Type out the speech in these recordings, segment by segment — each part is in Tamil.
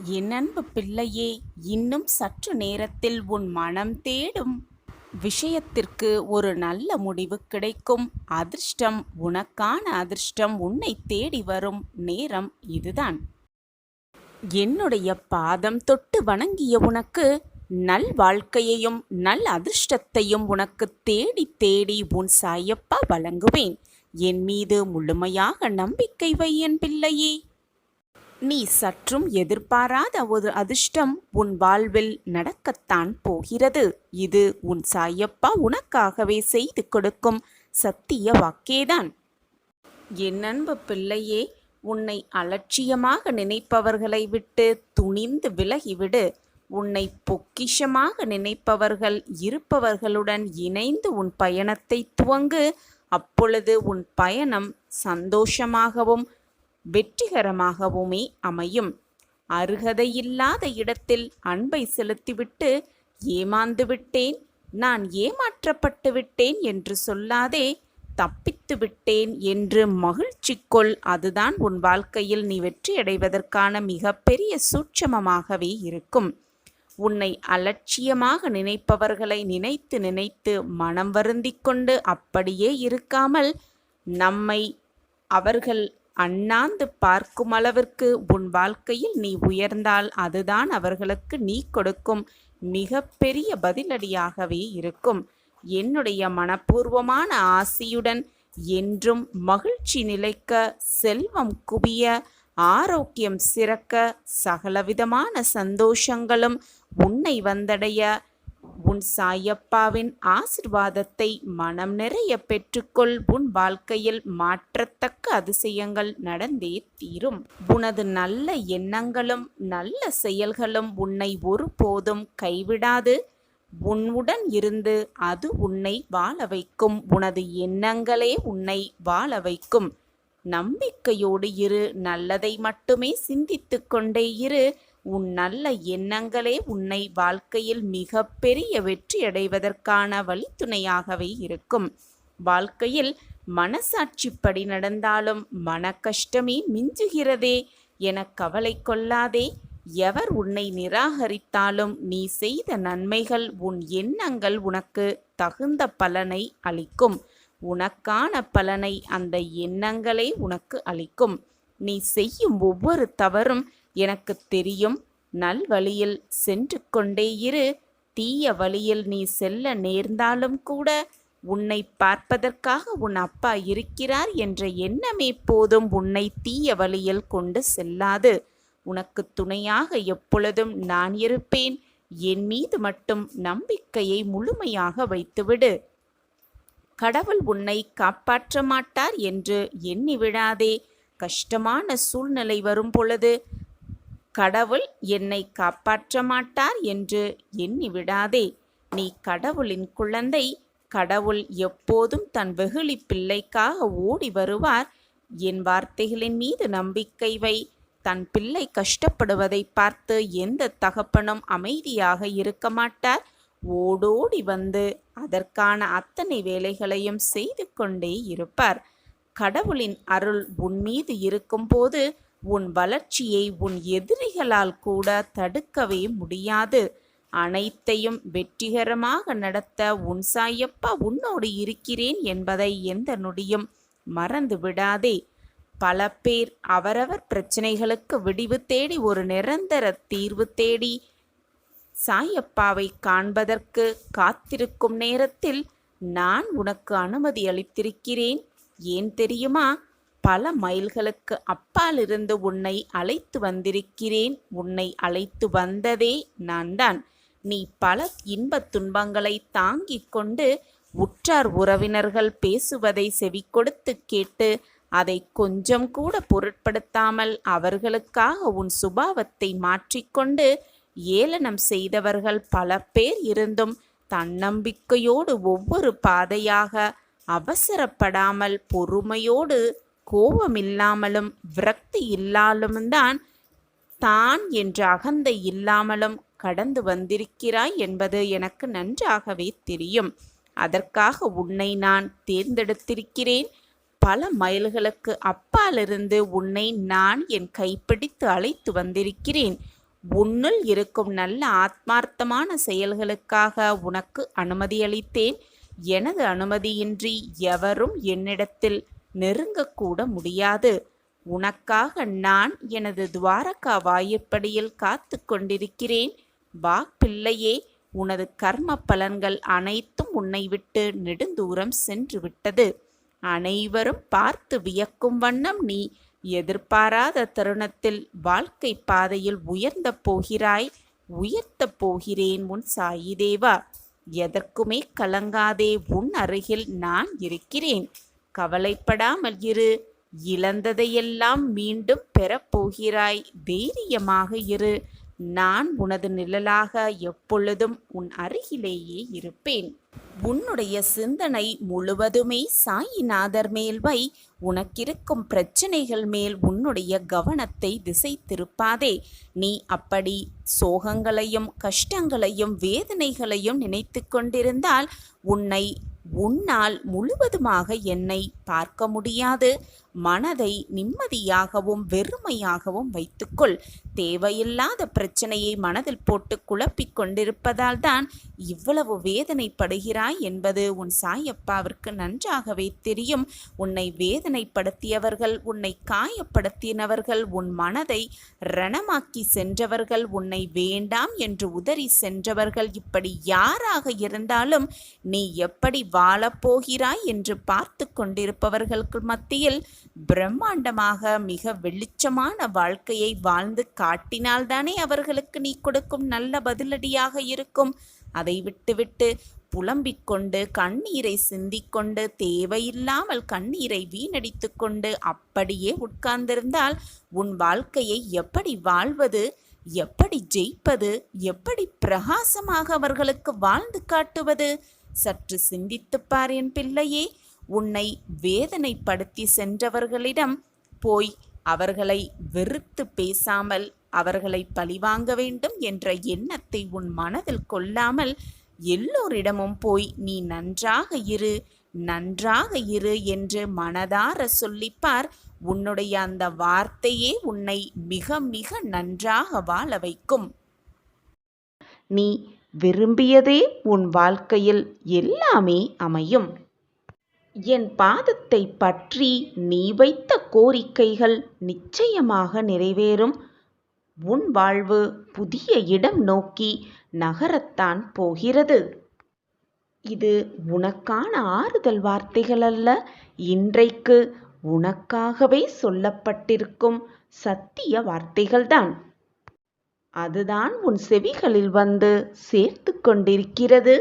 என் அன்பு பிள்ளையே, இன்னும் சற்று நேரத்தில் உன் மனம் தேடும் விஷயத்திற்கு ஒரு நல்ல முடிவு கிடைக்கும். உனக்கான அதிர்ஷ்டம் உன்னை தேடி வரும் நேரம் இதுதான். என்னுடைய பாதம் தொட்டு வணங்கிய உனக்கு நல் வாழ்க்கையையும் நல் அதிர்ஷ்டத்தையும் உனக்கு தேடி தேடி உன் சாயப்பா வழங்குவேன். என் மீது முழுமையாக நம்பிக்கை வை என் பிள்ளையே. நீ சற்றும் எதிர்பாராத ஒரு அதிர்ஷ்டம் உன் வாழ்வில் நடக்கத்தான் போகிறது. இது உன் சாயப்பா உனக்காகவே செய்து கொடுக்கும் சத்திய வாக்கேதான். என் அன்பு பிள்ளையே, உன்னை அலட்சியமாக நினைப்பவர்களை விட்டு துணிந்து விலகிவிடு. உன்னை பொக்கிஷமாக நினைப்பவர்கள் இருப்பவர்களுடன் இணைந்து உன் பயணத்தை துவங்கு. அப்பொழுது உன் பயணம் சந்தோஷமாகவும் வெற்றிகரமாகவுமே அமையும். அருகதையில்லாத இடத்தில் அன்பை செலுத்திவிட்டு ஏமாந்து விட்டேன், நான் ஏமாற்றப்பட்டு விட்டேன் என்று சொல்லாதே. தப்பித்து விட்டேன் என்று மகிழ்ச்சி கொள். அதுதான் உன் வாழ்க்கையில் நீ வெற்றியடைவதற்கான மிகப்பெரிய சூட்சமமாகவே இருக்கும். உன்னை அலட்சியமாக நினைப்பவர்களை நினைத்து நினைத்து மனம் வருந்திக் கொண்டு அப்படியே இருக்காமல், நம்மை அவர்கள் அண்ணாந்து பார்க்கும் அளவிற்கு உன் வாழ்க்கையில் நீ உயர்ந்தால் அதுதான் அவர்களுக்கு நீ கொடுக்கும் மிக பெரிய பதிலடியாகவே இருக்கும். என்னுடைய மனப்பூர்வமான ஆசியுடன் என்றும் மகிழ்ச்சி நிலைக்க, செல்வம் குவிய, ஆரோக்கியம் சிறக்க, சகலவிதமான சந்தோஷங்களும் உன்னை வந்தடைய உன் சாயப்பாவின் ஆசிர்வாதத்தை மனம் நிறைய பெற்றுக்கொள். உன் வாழ்க்கையில் மாற்றத்தக்க அதிசயங்கள் நடந்தே தீரும். உனது நல்ல எண்ணங்களும் நல்ல செயல்களும் உன்னை ஒருபோதும் கைவிடாது. உன்னுடன் இருந்து அது உன்னை வாழ வைக்கும். உனது எண்ணங்களே உன்னை வாழ வைக்கும். நம்பிக்கையோடு இரு. நல்லதை மட்டுமே சிந்தித்து கொண்டே இரு. உன் நல்ல எண்ணங்களே உன்னை வாழ்க்கையில் மிக பெரிய வெற்றியடைவதற்கான வழித்துணையாகவே இருக்கும். வாழ்க்கையில் மனசாட்சிப்படி நடந்தாலும் மன கஷ்டமே மிஞ்சுகிறதே என கவலை கொள்ளாதே. எவர் உன்னை நிராகரித்தாலும் நீ செய்த நன்மைகள், உன் எண்ணங்கள் உனக்கு தகுந்த பலனை அளிக்கும். உனக்கான பலனை அந்த எண்ணங்களே உனக்கு அளிக்கும். நீ செய்யும் ஒவ்வொரு தவறும் எனக்கு தெரியும். நல் வழியில் சென்று கொண்டே இரு. தீய வழியில் நீ செல்ல நேர்ந்தாலும் கூட உன்னை பார்ப்பதற்காக உன் அப்பா இருக்கிறார் என்ற எண்ணமே போதும். உன்னை தீய வழியில் கொண்டு செல்லாது. உனக்கு துணையாக எப்பொழுதும் நான் இருப்பேன். என் மீது மட்டும் நம்பிக்கையை முழுமையாக வைத்துவிடு. கடவுள் உன்னை காப்பாற்ற மாட்டார் என்று எண்ணி விடாதே. கஷ்டமான சூழ்நிலை வரும் பொழுது கடவுள் என்னை காப்பாற்ற மாட்டார் என்று எண்ணி விடாதே. நீ கடவுளின் குழந்தை. கடவுள் எப்போதும் தன் வெகுளி பிள்ளைக்காக ஓடி வருவார். என் வார்த்தைகளின் மீது நம்பிக்கை வை. தன் பிள்ளை கஷ்டப்படுவதை பார்த்து எந்த தகப்பனும் அமைதியாக இருக்க மாட்டார். ஓடோடி வந்து அதற்கான அத்தனை வேலைகளையும் செய்து கொண்டே இருப்பார். கடவுளின் அருள் உன் மீது இருக்கும்போது உன் வளர்ச்சியை உன் எதிரிகளால் கூட தடுக்கவே முடியாது. அனைத்தையும் வெற்றிகரமாக நடத்த உன் சாயப்பா உன்னோடு இருக்கிறேன் என்பதை எந்த நொடியும் மறந்து விடாதே. பல பேர் அவரவர் பிரச்சனைகளுக்கு விடிவு தேடி ஒரு நிரந்தர தீர்வு தேடி சாயப்பாவை காண்பதற்கு காத்திருக்கும் நேரத்தில் நான் உனக்கு அனுமதி அளித்திருக்கிறேன். ஏன் தெரியுமா? பல மைல்களுக்கு அப்பாலிருந்து உன்னை அழைத்து வந்திருக்கிறேன். உன்னை அழைத்து வந்ததே நான் தான். நீ பல இன்பத் துன்பங்களை தாங்கிக் கொண்டு உற்றார் உறவினர்கள் பேசுவதை செவி கொடுத்து கேட்டு அதை கொஞ்சம் கூட பொருட்படுத்தாமல் அவர்களுக்காக உன் சுபாவத்தை மாற்றிக்கொண்டு ஏளனம் செய்தவர்கள் பல பேர் இருந்தும் தன்னம்பிக்கையோடு ஒவ்வொரு பாதையாக அவசரப்படாமல் பொறுமையோடு கோபமில்லாமலும் விரக்தி இல்லாமலும் தான் என்ற அகந்தை இல்லாமலும் கடந்து வந்திருக்கிறாய் என்பது எனக்கு நன்றாகவே தெரியும். அதற்காக உன்னை நான் தேர்ந்தெடுத்திருக்கிறேன். பல மைல்களுக்கு அப்பாலிருந்து உன்னை நான் என் கைப்பிடித்து அழைத்து வந்திருக்கிறேன். உன்னுள் இருக்கும் நல்ல ஆத்மார்த்தமான செயல்களுக்காக உனக்கு அனுமதியளித்தேன். எனது அனுமதியின்றி எவரும் என்னிடத்தில் நெருங்கக்கூட முடியாது. உனக்காக நான் எனது துவாரகா வாயிற்படியில் காத்து கொண்டிருக்கிறேன். வா பிள்ளையே, உனது கர்ம பலன்கள் அனைத்தும் உன்னை விட்டு நெடுந்தூரம் சென்று விட்டது. அனைவரும் பார்த்து வியக்கும் வண்ணம் நீ எதிர்பாராத தருணத்தில் வாழ்க்கை பாதையில் உயர்த்தப் போகிறேன் உன் சாயி தேவா. எதற்குமே கலங்காதே, உன் அருகில் நான் இருக்கிறேன். கவலைப்படாமல் இரு. இழந்ததையெல்லாம் மீண்டும் பெறப்போகிறாய். தைரியமாக இரு. நான் உனது நிழலாக எப்பொழுதும் உன் அருகிலேயே இருப்பேன். உன்னுடைய சிந்தனை முழுவதுமே சாயிநாதர் மேல் வை. உனக்கிருக்கும் பிரச்சனைகள் மேல் உன்னுடைய கவனத்தை திசை திருப்பாதே. நீ அப்படி சோகங்களையும் கஷ்டங்களையும் வேதனைகளையும் நினைத்து கொண்டிருந்தால் உன்னால் முழுவதுமாக என்னை பார்க்க முடியாது. மனதை நிம்மதியாகவும் வெறுமையாகவும் வைத்துக்கொள். தேவையில்லாத பிரச்சனையை மனதில் போட்டு குழப்பிக் கொண்டிருப்பதால் தான் இவ்வளவு வேதனைப்படுகிறாய் என்பது உன் சாயப்பாவிற்கு நன்றாகவே தெரியும். உன்னை வேதனைப்படுத்தியவர்கள், உன்னை காயப்படுத்தினவர்கள், உன் மனதை ரணமாக்கி சென்றவர்கள், உன்னை வேண்டாம் என்று உதறி சென்றவர்கள், இப்படி யாராக இருந்தாலும் நீ எப்படி வாழப்போகிறாய் என்று பார்த்து கொண்டிருப்பவர்களுக்கு மத்தியில் பிரம்மாண்டமாக மிக வெளிச்சமான வாழ்க்கையை வாழ்ந்து காட்டினால்தானே அவர்களுக்கு நீ கொடுக்கும் நல்ல பதிலடியாக இருக்கும். அதை விட்டுவிட்டு புலம்பிக் கொண்டு கண்ணீரை சிந்திக்கொண்டு தேவையில்லாமல் கண்ணீரை வீணடித்து கொண்டு அப்படியே உட்கார்ந்திருந்தால் உன் வாழ்க்கையை எப்படி வாழ்வது, எப்படி ஜெயிப்பது, எப்படி பிரகாசமாக அவர்களுக்கு வாழ்ந்து காட்டுவது? சற்று சிந்தித்துப்பார் என் பிள்ளையே. உன்னை வேதனைப்படுத்தி சென்றவர்களிடம் போய் அவர்களை வெறுத்து பேசாமல் அவர்களை பழிவாங்க வேண்டும் என்ற எண்ணத்தை உன் மனதில் கொள்ளாமல் எல்லோரிடமும் போய் நீ நன்றாக இரு என்று மனதார சொல்லிப்பார். உன்னுடைய அந்த வார்த்தையே உன்னை மிக மிக நன்றாக வாழ வைக்கும். நீ விரும்பியதே உன் வாழ்க்கையில் எல்லாமே அமையும். என் பாதத்தை பற்றி நீ வைத்த கோரிக்கைகள் நிச்சயமாக நிறைவேறும். உன் வாழ்வு புதிய இடம் நோக்கி நகரத்தான் போகிறது. இது உனக்கான ஆறுதல் வார்த்தைகள் அல்ல, இன்றைக்கு உனக்காகவே சொல்லப்பட்டிருக்கும் சத்திய வார்த்தைகள்தான். அதுதான் உன் செவிகளில் வந்து சேர்த்து கொண்டிருக்கிறது.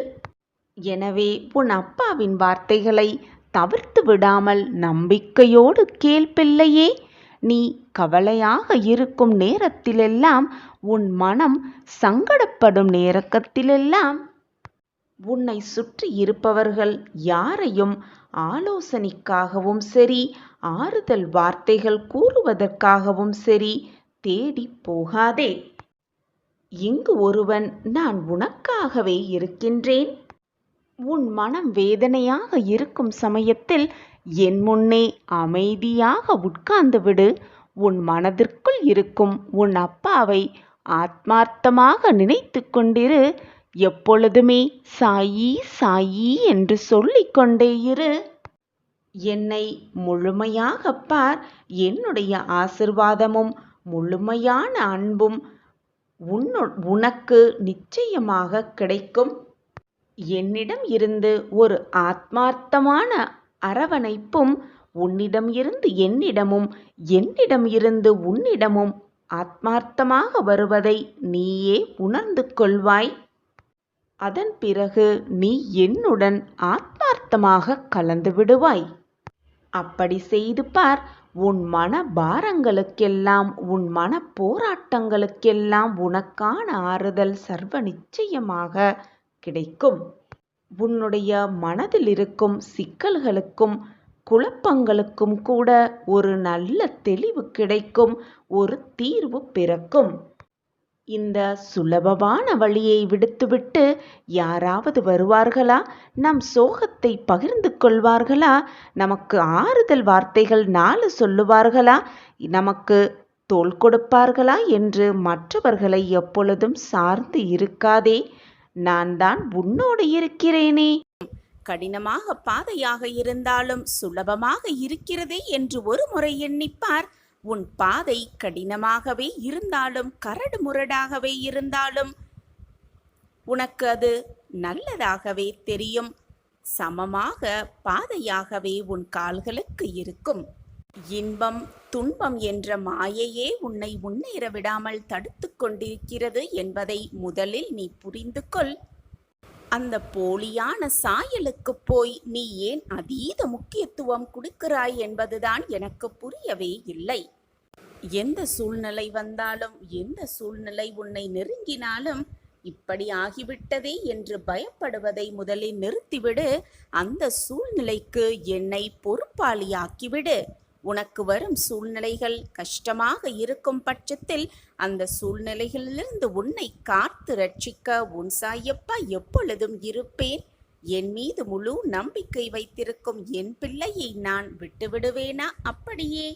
எனவே உன் அப்பாவின் வார்த்தைகளை தவிர்த்து விடாமல் நம்பிக்கையோடு கேள் பிள்ளையே. நீ கவலையாக இருக்கும் நேரத்திலெல்லாம், உன் மனம் சங்கடப்படும் நேரத்திலெல்லாம் உன்னை சுற்றி இருப்பவர்கள் யாரையும் ஆலோசனைக்காகவும் சரி, ஆறுதல் வார்த்தைகள் கூறுவதற்காகவும் சரி தேடி போகாதே. இங்கு ஒருவன் நான் உனக்காகவே இருக்கின்றேன். உன் மனம் வேதனையாக இருக்கும் சமயத்தில் என் முன்னே அமைதியாக உட்கார்ந்து விடு. உன் மனதிற்குள் இருக்கும் உன் அப்பாவை ஆத்மார்த்தமாக நினைத்து கொண்டிரு. எப்பொழுதுமே சாயி சாயி என்று சொல்லிக்கொண்டே இரு. என்னை முழுமையாக பார். என்னுடைய ஆசிர்வாதமும் முழுமையான அன்பும் உனக்கு நிச்சயமாக கிடைக்கும். என்னிடம் இருந்து ஒரு ஆத்மார்த்தமான அரவணைப்பும் உன்னிடம் இருந்து என்னிடமும், என்னிடம் இருந்து உன்னிடமும் ஆத்மார்த்தமாக வருவதை நீயே உணர்ந்து கொள்வாய். அதன் பிறகு நீ என்னுடன் ஆத்மார்த்தமாக கலந்து விடுவாய். அப்படி செய்து பார். உன் மன பாரங்களுக்கெல்லாம், உன் மன போராட்டங்களுக்கெல்லாம் உனக்கான ஆறுதல் சர்வ நிச்சயமாக கிடைக்கும். உன்னுடைய மனதில் இருக்கும் சிக்கல்களுக்கும் குழப்பங்களுக்கும் கூட ஒரு நல்ல தெளிவு கிடைக்கும், ஒரு தீர்வு பிறக்கும். இந்த சுலபமான வழியை விடுத்துவிட்டு யாராவது வருவார்களா? நம் சோகத்தை பகிர்ந்து கொள்வார்களா? நமக்கு ஆறுதல் வார்த்தைகள் 4 சொல்லுவார்களா? நமக்கு தோள் கொடுப்பார்களா என்று மற்றவர்களை எப்பொழுதும் சார்ந்து இருக்காதே. நான் தான் உன்னோடு இருக்கிறேனே. கடினமாக பாதையாக இருந்தாலும் சுலபமாக இருக்கிறதே என்று ஒரு முறை எண்ணிப்பார். உன் பாதை கடினமாகவே இருந்தாலும் கரடு முரடாகவே இருந்தாலும் உனக்கு அது நல்லதாகவே தெரியும். சமமாக பாதையாகவே உன் கால்களுக்கு இருக்கும். இன்பம் துன்பம் என்ற மாயையே உன்னை முன்னேற விடாமல் தடுத்து கொண்டிருக்கிறது என்பதை முதலில் நீ புரிந்து கொள். அந்த போலியான சாயலுக்கு போய் நீ ஏன் அதீத முக்கியத்துவம் கொடுக்கிறாய் என்பதுதான் எனக்கு புரியவே இல்லை. எந்த சூழ்நிலை வந்தாலும் எந்த சூழ்நிலை உன்னை நெருங்கினாலும் இப்படி ஆகிவிட்டதே என்று பயப்படுவதை முதலில் நிறுத்திவிடு. அந்த சூழ்நிலைக்கு என்னை பொறுப்பாளியாக்கிவிடு. உனக்கு வரும் சூழ்நிலைகள் கஷ்டமாக இருக்கும் பட்சத்தில் அந்த சூழ்நிலைகளிலிருந்து உன்னை காத்து ரட்சிக்க உன் சாயப்பா எப்பொழுதும் இருப்பேன். என் மீது முழு நம்பிக்கை வைத்திருக்கும் என் பிள்ளையை நான் விட்டுவிடுவேனா? அப்படியே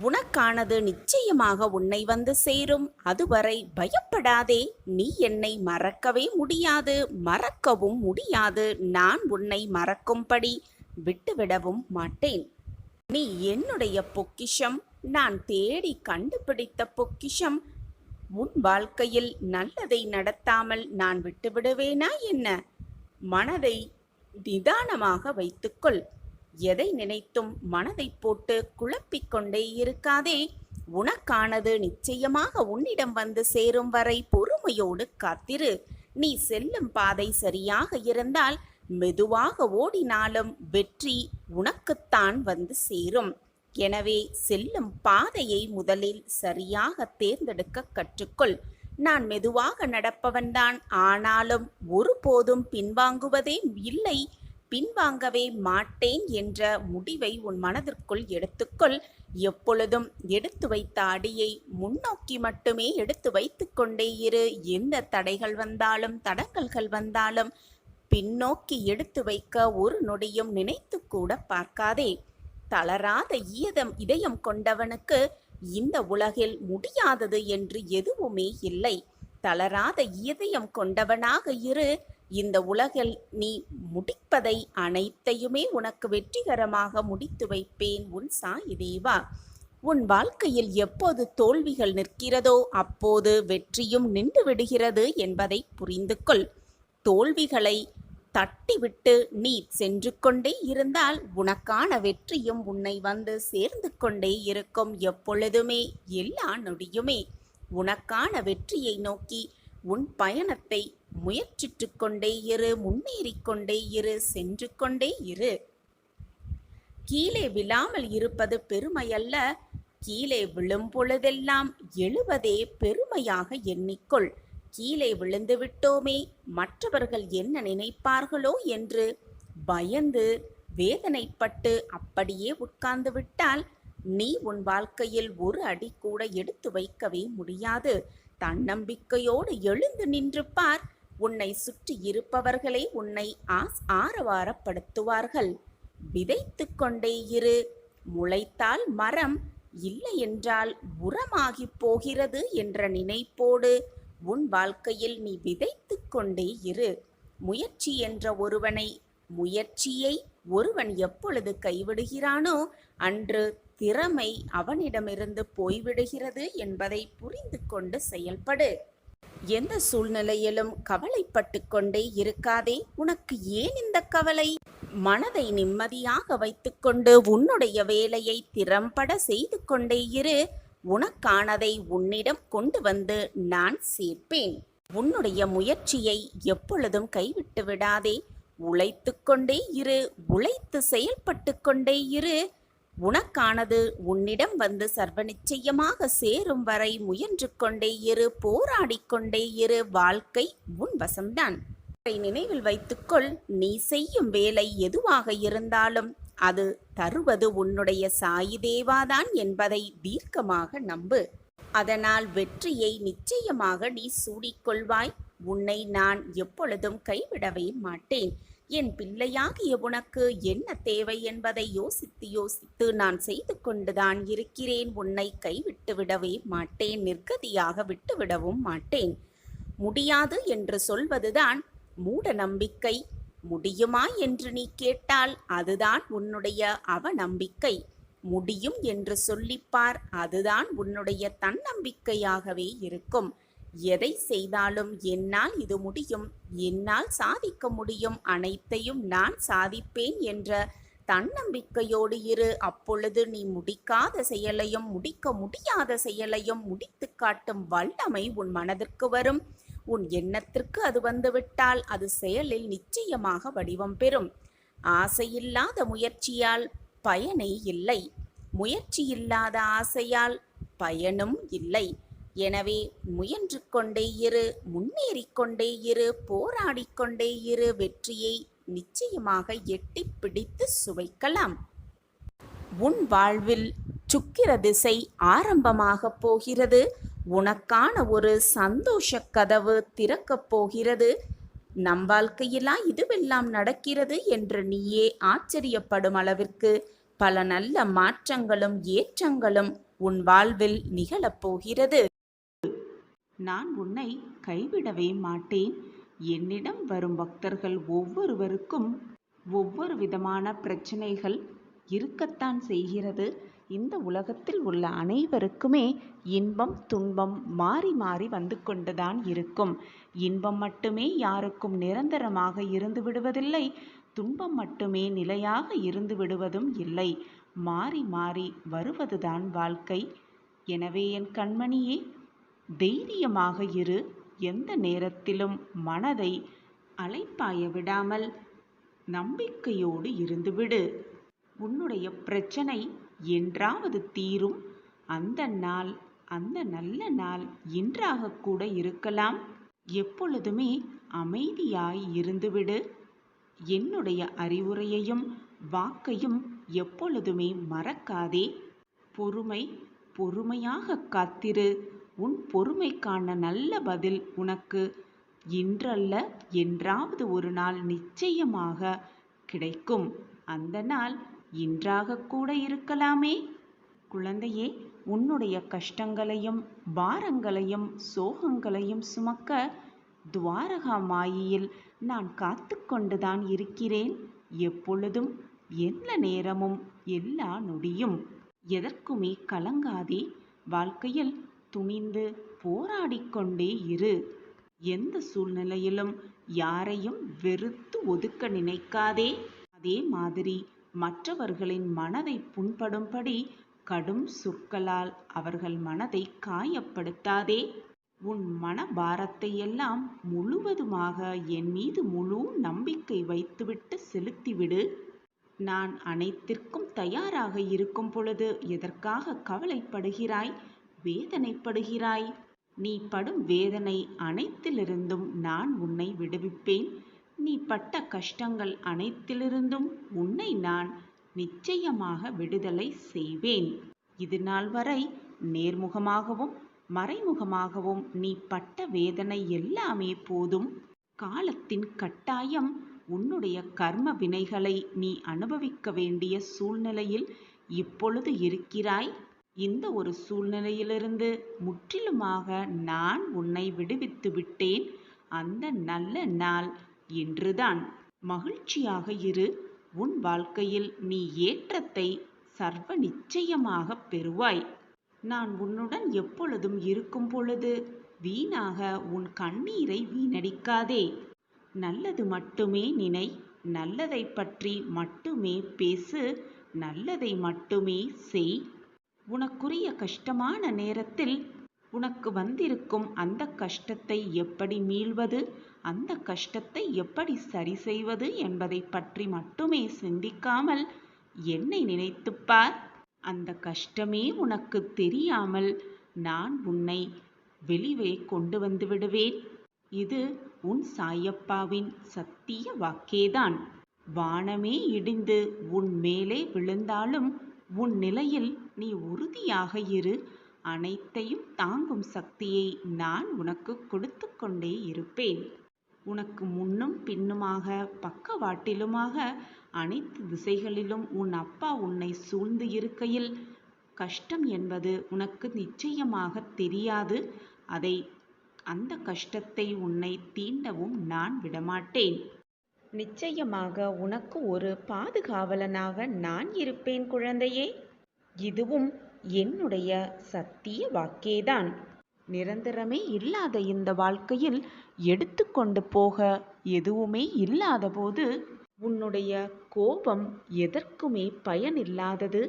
உனக்கானது நிச்சயமாக உன்னை வந்து சேரும். அதுவரை பயப்படாதே. நீ என்னை மறக்கவே முடியாது, மறக்கவும் முடியாது. நான் உன்னை மறக்கும்படி விட்டுவிடவும் மாட்டேன். நீ என்னுடைய பொக்கிஷம், நான் தேடி கண்டுபிடித்த பொக்கிஷம். உன் வாழ்க்கையில் நல்லதை நடத்தாமல் நான் விட்டுவிடுவேனா என்ன? மனதை நிதானமாக வைத்துக்கொள். எதை நினைத்தும் மனதை போட்டு குழப்பிக்கொண்டே இருக்காதே. உனக்கானது நிச்சயமாக உன்னிடம் வந்து சேரும் வரை பொறுமையோடு காத்திரு. நீ செல்லும் பாதை சரியாக இருந்தால் மெதுவாக ஓடினாலும் வெற்றி உனக்குத்தான் வந்து சேரும். எனவே செல்லும் பாதையை முதலில் சரியாக தேர்ந்தெடுக்க கற்றுக்கொள். நான் மெதுவாக நடப்பவன்தான், ஆனாலும் ஒருபோதும் பின்வாங்குவதே இல்லை, பின்வாங்கவே மாட்டேன் என்ற முடிவை உன் மனதிற்குள் எடுத்துக்கொள். எப்பொழுதும் எடுத்து வைத்த அடியை முன்னோக்கி மட்டுமே எடுத்து வைத்து கொண்டே இரு. எந்த தடைகள் வந்தாலும் தடங்கல்கள் வந்தாலும் பின்னோக்கி எடுத்து வைக்க ஒரு நொடியும் நினைத்து கூட பார்க்காதே. தளராத இதயம் கொண்டவனுக்கு இந்த உலகில் முடியாதது என்று எதுவுமே இல்லை. தளராத இதயம் கொண்டவனாக இரு. இந்த உலகில் நீ முடிப்பதை அனைத்தையுமே உனக்கு வெற்றிகரமாக முடித்து வைப்பேன் உன் சாயி தேவா. உன் வாழ்க்கையில் எப்போது தோல்விகள் நிற்கிறதோ அப்போது வெற்றியும் நின்று விடுகிறது என்பதை புரிந்து கொள். தோல்விகளை தட்டிவிட்டு நீ சென்று கொண்டே இருந்தால் உனக்கான வெற்றியும் உன்னை வந்து சேர்ந்து கொண்டே இருக்கும். எப்பொழுதுமே எல்லா நொடியுமே உனக்கான வெற்றியை நோக்கி உன் பயணத்தை முயற்சித்து கொண்டே இரு. முன்னேறிக்கொண்டே இரு, சென்று கொண்டே இரு. கீழே விழாமல் இருப்பது பெருமையல்ல, கீழே விழும் பொழுதெல்லாம் எழுவதே பெருமையாக எண்ணிக்கொள். கீழே விழுந்து விட்டோமே, மற்றவர்கள் என்ன நினைப்பார்களோ என்று பயந்து வேதனைப்பட்டு அப்படியே உட்கார்ந்து விட்டால் நீ உன் வாழ்க்கையில் ஒரு அடி கூட எடுத்து வைக்கவே முடியாது. தன்னம்பிக்கையோடு எழுந்து நின்று பார். உன்னை சுற்றி இருப்பவர்களே உன்னை ஆரவாரப்படுத்துவார்கள். விதைத்து கொண்டே இரு. முளைத்தால் மரம், இல்லை என்றால் உரமாகி போகிறது என்ற நினைப்போடு உன் வாழ்க்கையில் நீ விதைத்து கொண்டே இரு. முயற்சியை ஒருவன் எப்பொழுது கைவிடுகிறானோ அன்று திறமை அவனிடமிருந்து போய்விடுகிறது என்பதை புரிந்து கொண்டு செயல்படு. எந்த சூழ்நிலையிலும் கவலைப்பட்டு கொண்டே இருக்காதே. உனக்கு ஏன் இந்த கவலை? மனதை நிம்மதியாக வைத்துக்கொண்டு உன்னுடைய வேலையை திறம்பட செய்து கொண்டே இரு. உனக்கானதை உன்னிடம் கொண்டு வந்து நான் சேர்ப்பேன். உன்னுடைய முயற்சியை எப்பொழுதும் கைவிட்டு விடாதே. உழைத்து கொண்டே இரு. உழைத்து செயல்பட்டு கொண்டே இரு. உனக்கானது உன்னிடம் வந்து சர்வ நிச்சயமாக சேரும் வரை முயன்று கொண்டே இரு. போராடிக்கொண்டே இரு. வாழ்க்கை உன் வசம்தான். நினைவில் வைத்துக்கொள். நீ செய்யும் வேலை எதுவாக இருந்தாலும் அது தருவது உன்னுடைய சாயி தேவாதான் என்பதை தீர்க்கமாக நம்பு. அதனால் வெற்றியை நிச்சயமாக நீ சூடிக்கொள்வாய். உன்னை நான் எப்பொழுதும் கைவிடவே மாட்டேன். என் பிள்ளையாகிய உனக்கு என்ன தேவை என்பதை யோசித்து யோசித்து நான் செய்து கொண்டுதான் இருக்கிறேன். உன்னை கைவிட்டு விடவே மாட்டேன், நிர்கதியாக விட்டுவிடவும் மாட்டேன். முடியாது என்று சொல்வதுதான் மூட நம்பிக்கை. முடியுமா என்று நீ கேட்டால் அதுதான் உன்னுடைய அவநம்பிக்கை. முடியும் என்று சொல்லிப்பார், அதுதான் உன்னுடைய தன்னம்பிக்கையாகவே இருக்கும். எதை செய்தாலும் என்னால் இது முடியும், என்னால் சாதிக்க முடியும், அனைத்தையும் நான் சாதிப்பேன் என்ற தன்னம்பிக்கையோடு இரு. அப்பொழுது நீ முடிக்காத செயலையும் முடிக்க முடியாத செயலையும் முடித்து காட்டும் வல்லமை உன் மனதிற்கு வரும். உன் எண்ணத்திற்கு அது வந்துவிட்டால் அது செயலில் நிச்சயமாக வடிவம் பெறும். ஆசையில்லாத முயற்சியால் பயனே இல்லை, முயற்சி இல்லாத ஆசையால் பயனும் இல்லை. எனவே முயன்று கொண்டே இரு, முன்னேறிக்கொண்டே இரு, போராடிக்கொண்டே இரு. வெற்றியை நிச்சயமாக எட்டி பிடித்து சுவைக்கலாம். உன் வாழ்வில் சுக்கிர திசை ஆரம்பமாகப் போகிறது. உனக்கான ஒரு சந்தோஷ கதவு திறக்கப் போகிறது. நம் வாழ்க்கையிலா இதுவெல்லாம் நடக்கிறது என்று நீயே ஆச்சரியப்படும் அளவிற்கு பல நல்ல மாற்றங்களும் ஏற்றங்களும் உன் வாழ்வில் நிகழப்போகிறது. நான் உன்னை கைவிடவே மாட்டேன். என்னிடம் வரும் பக்தர்கள் ஒவ்வொருவருக்கும் ஒவ்வொரு விதமான பிரச்சனைகள் இருக்கத்தான் செய்கிறது. இந்த உலகத்தில் உள்ள அனைவருக்குமே இன்பம் துன்பம் மாறி மாறி வந்து கொண்டுதான் இருக்கும். இன்பம் மட்டுமே யாருக்கும் நிரந்தரமாக இருந்து விடுவதில்லை, துன்பம் மட்டுமே நிலையாக இருந்து விடுவதும் இல்லை. மாறி மாறி வருவதுதான் வாழ்க்கை. எனவே என் கண்மணியே, தைரியமாக இரு. எந்த நேரத்திலும் மனதை அலைப்பாய விடாமல் நம்பிக்கையோடு இருந்துவிடு. உன்னுடைய பிரச்சனை என்றாவது தீரும். அந்த நாள், அந்த நல்ல நாள் இன்றாக கூட இருக்கலாம். எப்பொழுதுமே அமைதியாய் இருந்துவிடு. என்னுடைய அறிவுரையையும் வாக்கையும் எப்பொழுதுமே மறக்காதே. பொறுமையாக காத்திரு. உன் பொறுமைக்கான நல்ல பதில் உனக்கு இன்றல்ல என்றாவது ஒரு நாள் நிச்சயமாக கிடைக்கும். அந்த நாள் இன்றாக கூட இருக்கலாமே. குழந்தையே, உன்னுடைய கஷ்டங்களையும் பாரங்களையும் சோகங்களையும் சுமக்க துவாரகா மாயியில் நான் காத்து கொண்டுதான் இருக்கிறேன். எப்பொழுதும், எல்லா நேரமும், எல்லா நொடியும். எதற்குமே கலங்காதே. வாழ்க்கையில் துணிந்து போராடிக்கொண்டே இரு. எந்த சூழ்நிலையிலும் யாரையும் வெறுத்து ஒதுக்க நினைக்காதே. அதே மாதிரி மற்றவர்களின் மனதை புண்படும்படி கடும் சொற்களால் அவர்கள் மனதை காயப்படுத்தாதே. உன் மன பாரத்தை எல்லாம் முழுவதுமாக என் மீது முழு நம்பிக்கை வைத்துவிட்டு செலுத்திவிடு. நான் அனைத்திற்கும் தயாராக இருக்கும் பொழுது எதற்காக கவலைப்படுகிறாய், வேதனைப்படுகிறாய்? நீ படும் வேதனை அனைத்திலிருந்தும் நான் உன்னை விடுவிப்பேன். நீ பட்ட கஷ்டங்கள் அனைத்திலிருந்தும் உன்னை நான் நிச்சயமாக விடுதலை செய்வேன். இது நாள் வரை நேர்முகமாகவும் மறைமுகமாகவும் நீ பட்ட வேதனை எல்லாமே போதும். காலத்தின் கட்டாயம் உன்னுடைய கர்ம வினைகளை நீ அனுபவிக்க வேண்டிய சூழ்நிலையில் இப்பொழுது இருக்கிறாய். இந்த ஒரு சூழ்நிலையிலிருந்து முற்றிலுமாக நான் உன்னை விடுவித்து விட்டேன். அந்த நல்ல நாள் இன்றுதான். மகிழ்ச்சியாக இரு. உன் வாழ்க்கையில் நீ ஏற்றத்தை சர்வ நிச்சயமாக பெறுவாய். நான் உன்னுடன் எப்பொழுதும் இருக்கும் பொழுது வீணாக உன் கண்ணீரை வீணடிக்காதே. நல்லது மட்டுமே நினை, நல்லதை பற்றி மட்டுமே பேசு, நல்லதை மட்டுமே செய். உனக்குரிய கஷ்டமான நேரத்தில் உனக்கு வந்திருக்கும் அந்த கஷ்டத்தை எப்படி மீள்வது, அந்த கஷ்டத்தை எப்படி சரி செய்வது என்பதை பற்றி மட்டுமே சிந்திக்காமல் என்னை நினைத்துப்பார். அந்த கஷ்டமே உனக்கு தெரியாமல் நான் உன்னை வெளியே கொண்டு வந்து விடுவேன். இது உன் சாயப்பாவின் சத்திய வாக்கேதான். வானமே இடிந்து உன் மேலே விழுந்தாலும் உன் நிலையில் நீ உறுதியாக இரு. அனைத்தையும் தாங்கும் சக்தியை நான் உனக்கு கொடுத்து கொண்டே இருப்பேன். உனக்கு முன்னும் பின்னுமாக பக்கவாட்டிலுமாக அனைத்து திசைகளிலும் உன் அப்பா உன்னை சூழ்ந்து இருக்கையில் கஷ்டம் என்பது உனக்கு நிச்சயமாக தெரியாது. அந்த கஷ்டத்தை உன்னை தீண்டவும் நான் விடமாட்டேன். நிச்சயமாக உனக்கு ஒரு பாதுகாவலனாக நான் இருப்பேன் குழந்தையே. இதுவும் என்னுடைய சத்திய வாக்கேதான். நிரந்தரமே இல்லாத இந்த வாழ்க்கையில் எடுத்துக்கொண்டு போக எதுவுமே இல்லாத போது உன்னுடைய கோபம் எதற்குமே பயனில்லாதது.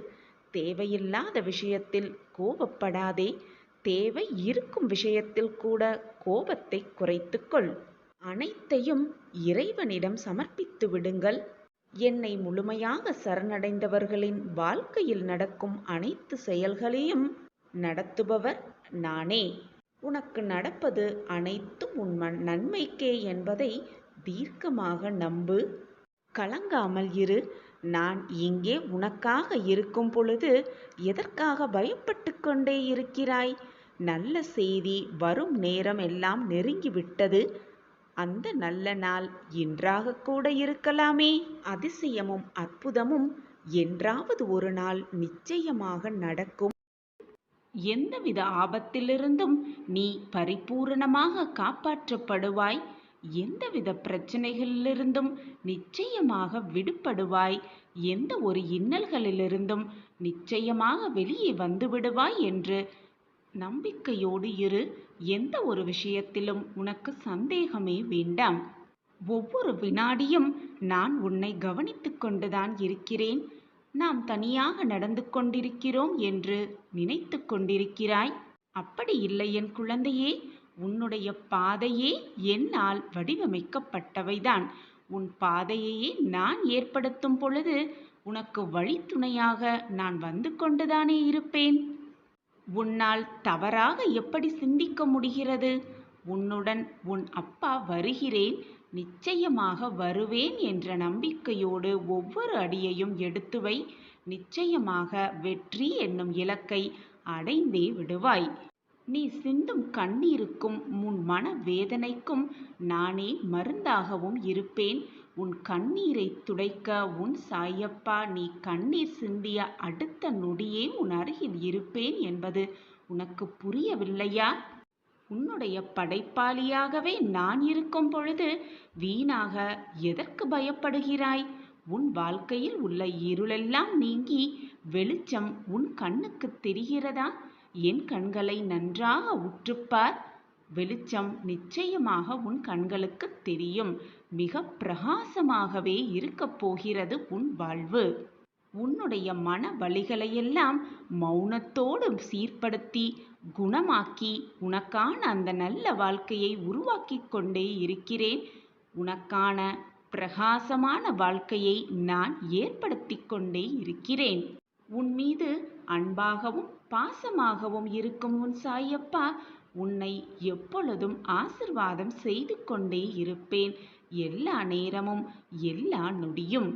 தேவையில்லாத விஷயத்தில் கோபப்படாதே. தேவை இருக்கும் விஷயத்தில் கூட கோபத்தை குறைத்துக்கொள். அனைத்தையும் இறைவனிடம் சமர்ப்பித்து விடுங்கள். என்னை முழுமையாக சரணடைந்தவர்களின் வாழ்க்கையில் நடக்கும் அனைத்து செயல்களையும் நடத்துபவர் நானே. உனக்கு நடப்பது அனைத்தும் உன் நன்மைக்கே என்பதை தீர்க்கமாக நம்பு. கலங்காமல் இரு. நான் இங்கே உனக்காக இருக்கும் பொழுது எதற்காக பயப்பட்டு கொண்டே இருக்கிறாய்? நல்ல செய்தி வரும் நேரம் எல்லாம் நெருங்கிவிட்டது. அந்த நல்ல நாள் இன்றாக கூட இருக்கலாமே. அதிசயமும் அற்புதமும் என்றாவது ஒரு நாள் நிச்சயமாக நடக்கும். எந்தவித ஆபத்திலிருந்தும் நீ பரிபூரணமாக காப்பாற்றப்படுவாய். எந்தவித பிரச்சனைகளிலிருந்தும் நிச்சயமாக விடுபடுவாய். எந்த ஒரு இன்னல்களிலிருந்தும் நிச்சயமாக வெளியே வந்து விடுவாய் என்று நம்பிக்கையோடு இரு. எந்த ஒரு விஷயத்திலும் உனக்கு சந்தேகமே வேண்டாம். ஒவ்வொரு வினாடியும் நான் உன்னை கவனித்து கொண்டுதான் இருக்கிறேன். நாம் தனியாக நடந்து கொண்டிருக்கிறோம் என்று நினைத்து கொண்டிருக்கிறாய். அப்படி இல்லை என் குழந்தையே. உன்னுடைய பாதையே என்னால் வடிவமைக்கப்பட்டவைதான். உன் பாதையையே நான் ஏற்படுத்தும் பொழுது உனக்கு வழித்துணையாக நான் வந்து கொண்டுதானே இருப்பேன். உன்னால் தவறாக எப்படி சிந்திக்க முடிகிறது? உன்னுடன் உன் அப்பா வருகிறேன், நிச்சயமாக வருவேன் என்ற நம்பிக்கையோடு ஒவ்வொரு அடியையும் எடுத்து வை. நிச்சயமாக வெற்றி என்னும் இலக்கை அடைந்தே விடுவாய். நீ சிந்தும் கண்ணீருக்கும் உன் மன வேதனைக்கும் நானே மருந்தாகவும் இருப்பேன். உன் கண்ணீரை துடைக்க உன் சாயப்பா நீ கண்ணீர் சிந்திய அடுத்த நொடியே உன் அருகில் இருப்பேன் என்பது உனக்கு புரியவில்லையா? உன்னுடைய படைப்பாளியாகவே நான் இருக்கும் பொழுது வீணாக எதற்கு பயப்படுகிறாய்? உன் வாழ்க்கையில் உள்ள இருளெல்லாம் நீங்கி வெளிச்சம் உன் கண்ணுக்கு தெரிகிறதா? என் கண்களை நன்றாக உற்றுப்பார். வெளிச்சம் நிச்சயமாக உன் கண்களுக்கு தெரியும். மிக பிரகாசமாகவே இருக்கப் போகிறது உன் வாழ்வு. உன்னுடைய மன வலிகளையெல்லாம் மௌனத்தோடு சீர்படுத்தி குணமாக்கி உனக்கான அந்த நல்ல வாழ்க்கையை உருவாக்கி கொண்டே இருக்கிறேன். உனக்கான பிரகாசமான வாழ்க்கையை நான் ஏற்படுத்தி கொண்டே இருக்கிறேன். உன் மீது அன்பாகவும் பாசமாகவும் இருக்கும் உன் சாயப்பா உன்னை எப்பொழுதும் ஆசிர்வாதம் செய்து கொண்டே இருப்பேன். எல்லா நேரமும் எல்லா நொடியும்.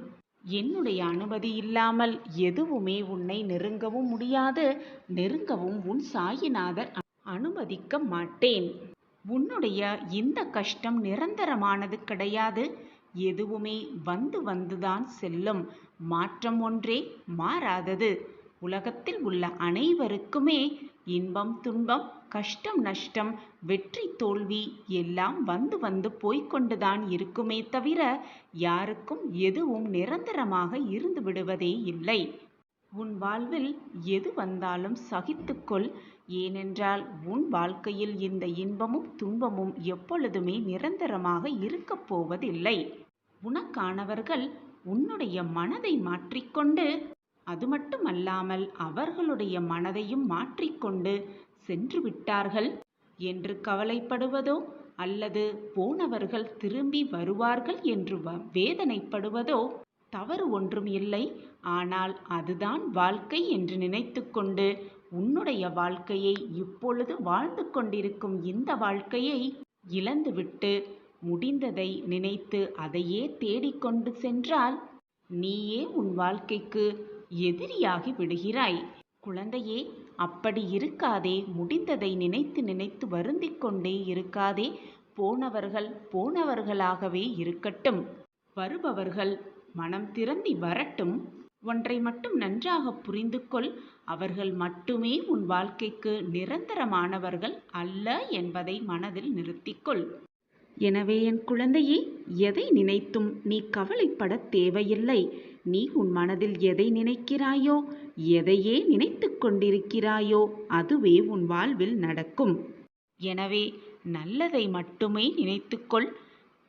என்னுடைய அனுமதி இல்லாமல் எதுவுமே உன்னை நெருங்கவும் முடியாது. நெருங்கவும் உன் சாயிநாதர் அனுமதிக்க மாட்டேன். உன்னுடைய இந்த கஷ்டம் நிரந்தரமானது கிடையாது. எதுவுமே வந்து வந்துதான் செல்லும். மாற்றம் ஒன்றே மாறாதது. உலகத்தில் உள்ள அனைவருக்குமே இன்பம் துன்பம் கஷ்டம் நஷ்டம் வெற்றி தோல்வி எல்லாம் வந்து வந்து போய்கொண்டுதான் இருக்குமே தவிர யாருக்கும் எதுவும் நிரந்தரமாக இருந்து விடுவதே இல்லை. உன் வாழ்வில் எது வந்தாலும் சகித்துக்கொள். ஏனென்றால் உன் வாழ்க்கையில் இந்த இன்பமும் துன்பமும் எப்பொழுதுமே நிரந்தரமாக இருக்கப் போவதில்லை. உனக்கானவர்கள் உன்னுடைய மனதை மாற்றிக்கொண்டு அது மட்டுமல்லாமல் அவர்களுடைய மனதையும் மாற்றிக்கொண்டு சென்று விட்டார்கள் என்று கவலைப்படுவதோ அல்லது போனவர்கள் திரும்பி வருவார்கள் என்று வேதனைப்படுவதோ தவறு ஒன்றும் இல்லை. ஆனால் அதுதான் வாழ்க்கை என்று நினைத்து கொண்டு உன்னுடைய வாழ்க்கையை இப்பொழுது வாழ்ந்து கொண்டிருக்கும் இந்த வாழ்க்கையை இழந்துவிட்டு முடிந்ததை நினைத்து அதையே தேடிக்கொண்டு சென்றால் நீயே உன் வாழ்க்கைக்கு எதிரியாகி விடுகிறாய். குழந்தையே, அப்படி இருக்காதே. முடிந்ததை நினைத்து நினைத்து வருந்திக் கொண்டே இருக்காதே. போனவர்கள் போனவர்களாகவே இருக்கட்டும். வருபவர்கள் மனம் திறந்தி வரட்டும். ஒன்றை மட்டும் நன்றாக புரிந்து கொள், அவர்கள் மட்டுமே உன் வாழ்க்கைக்கு நிரந்தரமானவர்கள் அல்ல என்பதை மனதில் நிறுத்திக்கொள். எனவே என் குழந்தையே, எதை நினைத்தும் நீ கவலைப்பட தேவையில்லை. நீ உன் மனதில் எதை நினைக்கிறாயோ, எதையே நினைத்து கொண்டிருக்கிறாயோ, அதுவே உன் வாழ்வில் நடக்கும். எனவே நல்லதை மட்டுமே நினைத்துக்கொள்.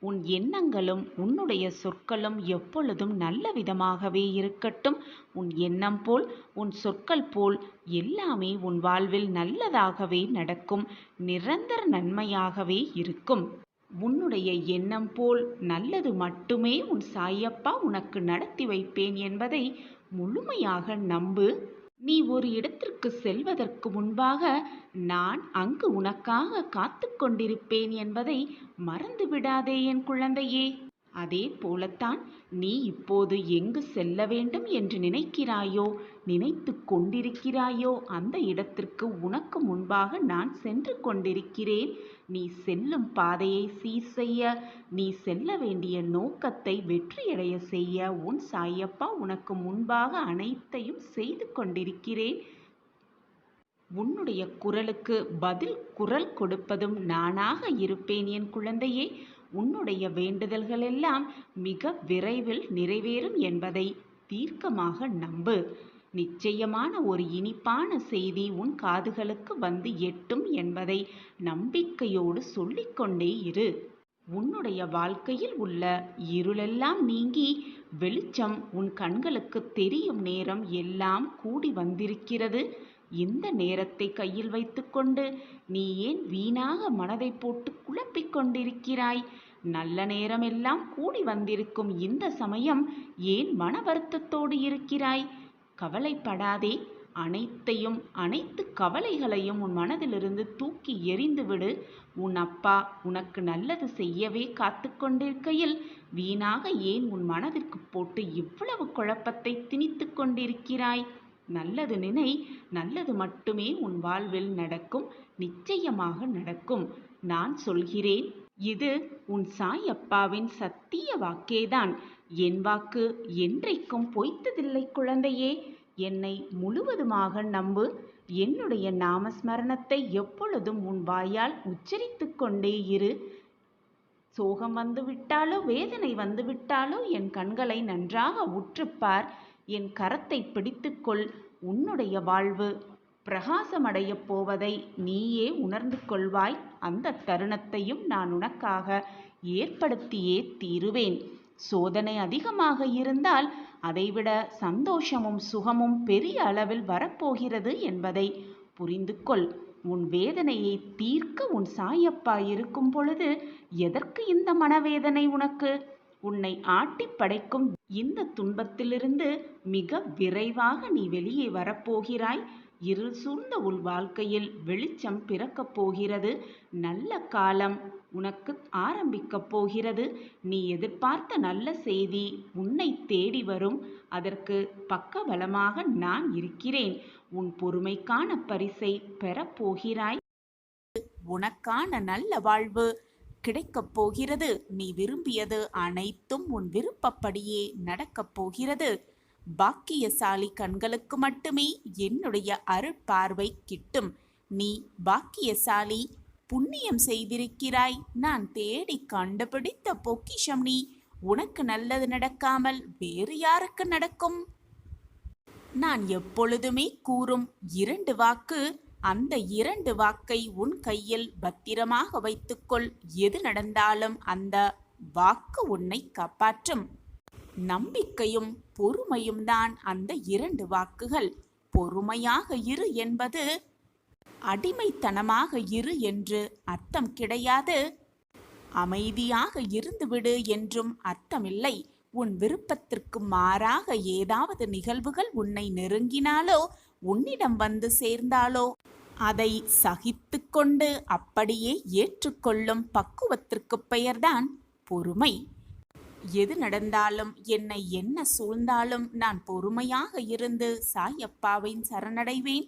உன் எண்ணங்களும் உன்னுடைய சொற்களும் எப்பொழுதும் நல்ல விதமாகவே இருக்கட்டும். உன் எண்ணம் போல் உன் சொற்கள் போல் எல்லாமே உன் வாழ்வில் நல்லதாகவே நடக்கும், நிரந்தர நன்மையாகவே இருக்கும். உன்னுடைய எண்ணம் போல் நல்லது மட்டுமே உன் சாயப்பா உனக்கு நடத்தி வைப்பேன் என்பதை முழுமையாக நம்பு. நீ ஒரு இடத்திற்கு செல்வதற்கு முன்பாக நான் அங்கு உனக்காக காத்து கொண்டிருப்பேன் என்பதை மறந்து விடாதே என் குழந்தையே. அதே போலத்தான் நீ இப்போது எங்கு செல்ல வேண்டும் என்று நினைக்கிறாயோ, நினைத்து கொண்டிருக்கிறாயோ, அந்த இடத்திற்கு உனக்கு முன்பாக நான் சென்று கொண்டிருக்கிறேன். நீ செல்லும் பாதையை சீர் செய்ய, நீ செல்ல வேண்டிய நோக்கத்தை வெற்றியடைய செய்ய உன் சாயப்பா உனக்கு முன்பாக அனைத்தையும் செய்து கொண்டிருக்கிறேன். உன்னுடைய குரலுக்கு பதில் குரல் கொடுப்பதும் நானாக இருப்பேன் என் குழந்தையே. உன்னுடைய வேண்டுதல்கள் எல்லாம் மிக விரைவில் நிறைவேறும் என்பதை தீர்க்கமாக நம்பு. நிச்சயமான ஒரு இனிப்பான செய்தி உன் காதுகளுக்கு வந்து எட்டும் என்பதை நம்பிக்கையோடு சொல்லிக்கொண்டே இரு. உன்னுடைய வாழ்க்கையில் உள்ள இருளெல்லாம் நீங்கி வெளிச்சம் உன் கண்களுக்கு தெரியும் நேரம் எல்லாம் கூடி வந்திருக்கிறது. இந்த நேரத்தை கையில் வைத்துக்கொண்டு நீ ஏன் வீணாக மனதை போட்டு குழப்பிக் கொண்டிருக்கிறாய்? நல்ல நேரம் எல்லாம் கூடி வந்திருக்கும் இந்த சமயம் ஏன் மன வருத்தத்தோடு இருக்கிறாய்? கவலைப்படாதே. அனைத்து கவலைகளையும் உன் மனதிலிருந்து தூக்கி எறிந்துவிடு. உன் அப்பா உனக்கு நல்லது செய்யவே காத்து கொண்டிருக்கையில் வீணாக ஏன் உன் மனதிற்கு போட்டு இவ்வளவு குழப்பத்தை திணித்து கொண்டிருக்கிறாய்? நல்லது நினை, நல்லது மட்டுமே உன் வாழ்வில் நடக்கும், நிச்சயமாக நடக்கும். நான் சொல்கிறேன், இது உன் சாயப்பாவின் சத்திய வாக்கேதான். என் வாக்கு என்றைக்கும் பொய்த்ததில்லை குழந்தையே. என்னை முழுவதுமாக நம்பு. என்னுடைய நாமஸ்மரணத்தை எப்பொழுதும் உன் வாயால் உச்சரித்து கொண்டே இரு. சோகம் வந்துவிட்டாலோ வேதனை வந்துவிட்டாலோ என் கண்களை நன்றாக உற்றுப்பார். என் கரத்தை பிடித்துக்கொள். உன்னுடைய வாழ்வு பிரகாசமடையப் போவதை நீயே உணர்ந்து கொள்வாய். அந்த தருணத்தையும் நான் உனக்காக ஏற்படுத்தியே தீருவேன். சோதனை அதிகமாக இருந்தால் அதைவிட சந்தோஷமும் சுகமும் பெரிய அளவில் வரப்போகிறது என்பதை புரிந்து கொள். உன் வேதனையை தீர்க்க உன் சாயப்பா இருக்கும் பொழுது எதற்கு இந்த மனவேதனை உனக்கு? உன்னை ஆட்டி படைக்கும் இந்த துன்பத்திலிருந்து மிக விரைவாக நீ வெளியே வரப்போகிறாய். இருள் சூழ்ந்த உன் வாழ்க்கையில் வெளிச்சம் பிறக்கப் போகிறது. நல்ல காலம் உனக்கு ஆரம்பிக்கப் போகிறது. நீ எதிர்பார்த்த நல்ல செய்தி உன்னை தேடி வரும். அதற்கு பக்கபலமாக நான் இருக்கிறேன். உன் பொறுமைக்கான பரிசை பெறப்போகிறாய். உனக்கான நல்ல வாழ்வு கிடைக்கப் போகிறது. நீ விரும்பியது அனைத்தும் உன் விருப்பப்படியே நடக்கப் போகிறது. பாக்கியசாலி கண்களுக்கு மட்டுமே என்னுடைய அருட்பார்வை கிட்டும். நீ பாக்கியசாலி, புண்ணியம் செய்திருக்கிறாய். நான் தேடி கண்டுபிடித்த பொக்கிஷம் நீ. உனக்கு நல்லது நடக்காமல் வேறு யாருக்கு நடக்கும்? நான் எப்பொழுதுமே கூறும் 2 வாக்கு, அந்த 2 வாக்கை உன் கையில் பத்திரமாக வைத்துக்கொள். எது நடந்தாலும் அந்த வாக்கு உன்னை காப்பாற்றும். நம்பிக்கையும் பொறுமையும் தான் அந்த 2 வாக்குகள். பொறுமையாக இரு என்பது அடிமைத்தனமாக இரு என்று அர்த்தம் கிடையாது. அமைதியாக இருந்துவிடு என்றும் அர்த்தமில்லை. உன் விருப்பத்திற்கு மாறாக ஏதாவது நிகழ்வுகள் உன்னை நெருங்கினாலோ உன்னிடம் வந்து சேர்ந்தாலோ அதை சகித்து கொண்டு அப்படியே ஏற்றுக்கொள்ளும் பக்குவத்திற்கு பெயர்தான் பொறுமை. எது நடந்தாலும் என்னை என்ன சூழ்ந்தாலும் நான் பொறுமையாக இருந்து சாயப்பாவின் சரணடைவேன்.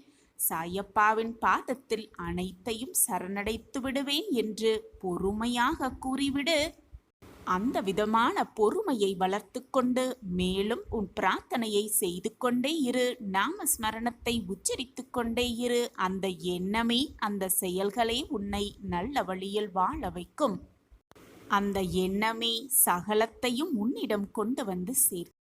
சாயப்பாவின் பாதத்தில் அனைத்தையும் சரணடைத்து விடுவேன் என்று பொறுமையாக கூறிவிடு. அந்த விதமான பொறுமையை வளர்த்து கொண்டு மேலும் உன் பிரார்த்தனையை செய்து கொண்டே இரு. நாமஸ்மரணத்தை உச்சரித்து கொண்டே இரு. அந்த எண்ணமே, அந்த செயல்களே உன்னை நல்ல வழியில் வாழ வைக்கும். அந்த எண்ணமே சகலத்தையும் உன்னிடம் கொண்டு வந்து சேர்க்கும்.